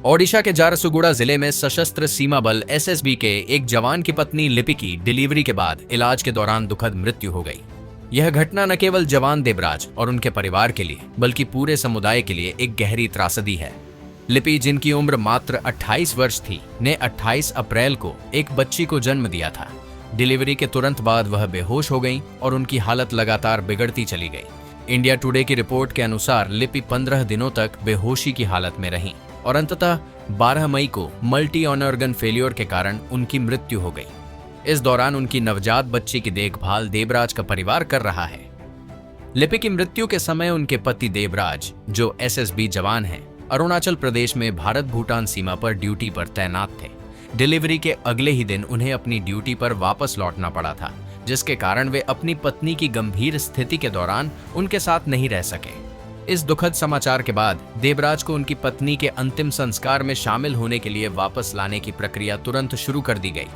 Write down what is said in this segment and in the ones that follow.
ओडिशा के झारसुगुड़ा जिले में सशस्त्र सीमा बल एसएसबी के एक जवान की पत्नी लिपि की डिलीवरी के बाद इलाज के दौरान दुखद मृत्यु हो गई। यह घटना न केवल जवान देबराज और उनके परिवार के लिए बल्कि पूरे समुदाय के लिए एक गहरी त्रासदी है। लिपि, जिनकी उम्र मात्र 28 वर्ष थी, ने 28 अप्रैल को एक बच्ची को जन्म दिया था। डिलीवरी के तुरंत बाद वह बेहोश हो गई और उनकी हालत लगातार बिगड़ती चली गई। इंडिया टुडे की रिपोर्ट के अनुसार लिपि 15 दिनों तक बेहोशी की हालत में रहीं और अंततः 12 मई को मल्टी ऑर्गन फेलियर के कारण उनकी मृत्यु हो गई। इस दौरान उनकी नवजात बच्ची की देखभाल देबराज का परिवार कर रहा है। लिपि की मृत्यु के समय उनके पति देबराज, जो एसएसबी जवान हैं, अरुणाचल प्रदेश में भारत भूटान सीमा पर ड्यूटी पर तैनात थे। डिलीवरी के अगले ही दिन उन्हें अपनी ड्यूटी पर वापस लौटना पड़ा था, जिसके कारण वे अपनी पत्नी की गंभीर स्थिति के दौरान उनके साथ नहीं रह सके। इस दुखद समाचार के बाद देबराज को उनकी पत्नी के अंतिम संस्कार में शामिल होने के लिए वापस लाने की प्रक्रिया तुरंत शुरू कर दी गई।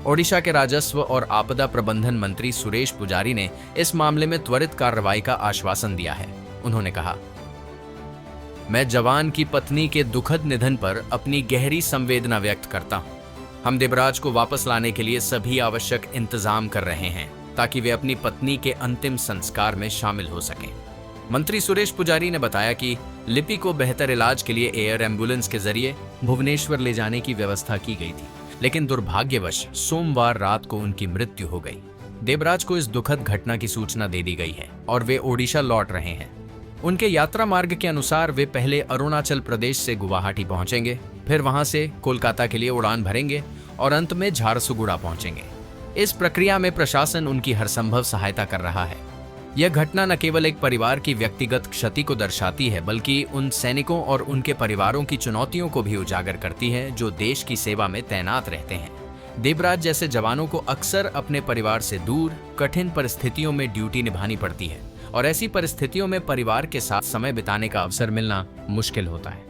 ओडिशा के राजस्व और आपदा प्रबंधन मंत्री सुरेश पुजारी ने इस मामले में त्वरित कार्रवाई का आश्वासन दिया है। उन्होंने कहा, मैं जवान की पत्नी के दुखद निधन पर अपनी गहरी संवेदना व्यक्त करता हूं। हम देबराज को वापस लाने के लिए सभी आवश्यक इंतजाम कर रहे हैं ताकि वे अपनी पत्नी के अंतिम संस्कार में शामिल हो सकें। मंत्री सुरेश पुजारी ने बताया कि लिपि को बेहतर इलाज के लिए एयर एम्बुलेंस के जरिए भुवनेश्वर ले जाने की व्यवस्था की गई थी, लेकिन दुर्भाग्यवश सोमवार रात को उनकी मृत्यु हो गई। देबराज को इस दुखद घटना की सूचना दे दी गई है और वे ओडिशा लौट रहे हैं। उनके यात्रा मार्ग के अनुसार वे पहले अरुणाचल प्रदेश से गुवाहाटी पहुंचेंगे, फिर वहां से कोलकाता के लिए उड़ान भरेंगे और अंत में झारसुगुड़ा पहुंचेंगे। इस प्रक्रिया में प्रशासन उनकी हर संभव सहायता कर रहा है। यह घटना न केवल एक परिवार की व्यक्तिगत क्षति को दर्शाती है, बल्कि उन सैनिकों और उनके परिवारों की चुनौतियों को भी उजागर करती है जो देश की सेवा में तैनात रहते हैं। देबराज जैसे जवानों को अक्सर अपने परिवार से दूर कठिन परिस्थितियों में ड्यूटी निभानी पड़ती है और ऐसी परिस्थितियों में परिवार के साथ समय बिताने का अवसर मिलना मुश्किल होता है।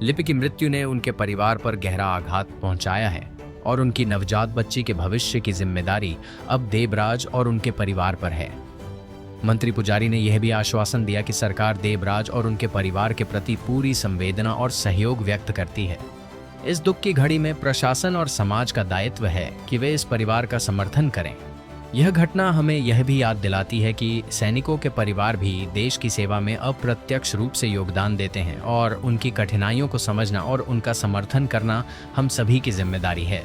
लिपि की मृत्यु ने उनके परिवार पर गहरा आघात पहुंचाया है और उनकी नवजात बच्ची के भविष्य की जिम्मेदारी अब देबराज और उनके परिवार पर है। मंत्री पुजारी ने यह भी आश्वासन दिया कि सरकार देबराज और उनके परिवार के प्रति पूरी संवेदना और सहयोग व्यक्त करती है। इस दुख की घड़ी में प्रशासन और समाज का दायित्व है कि वे इस परिवार का समर्थन करें। यह घटना हमें यह भी याद दिलाती है कि सैनिकों के परिवार भी देश की सेवा में अप्रत्यक्ष रूप से योगदान देते हैं और उनकी कठिनाइयों को समझना और उनका समर्थन करना हम सभी की जिम्मेदारी है।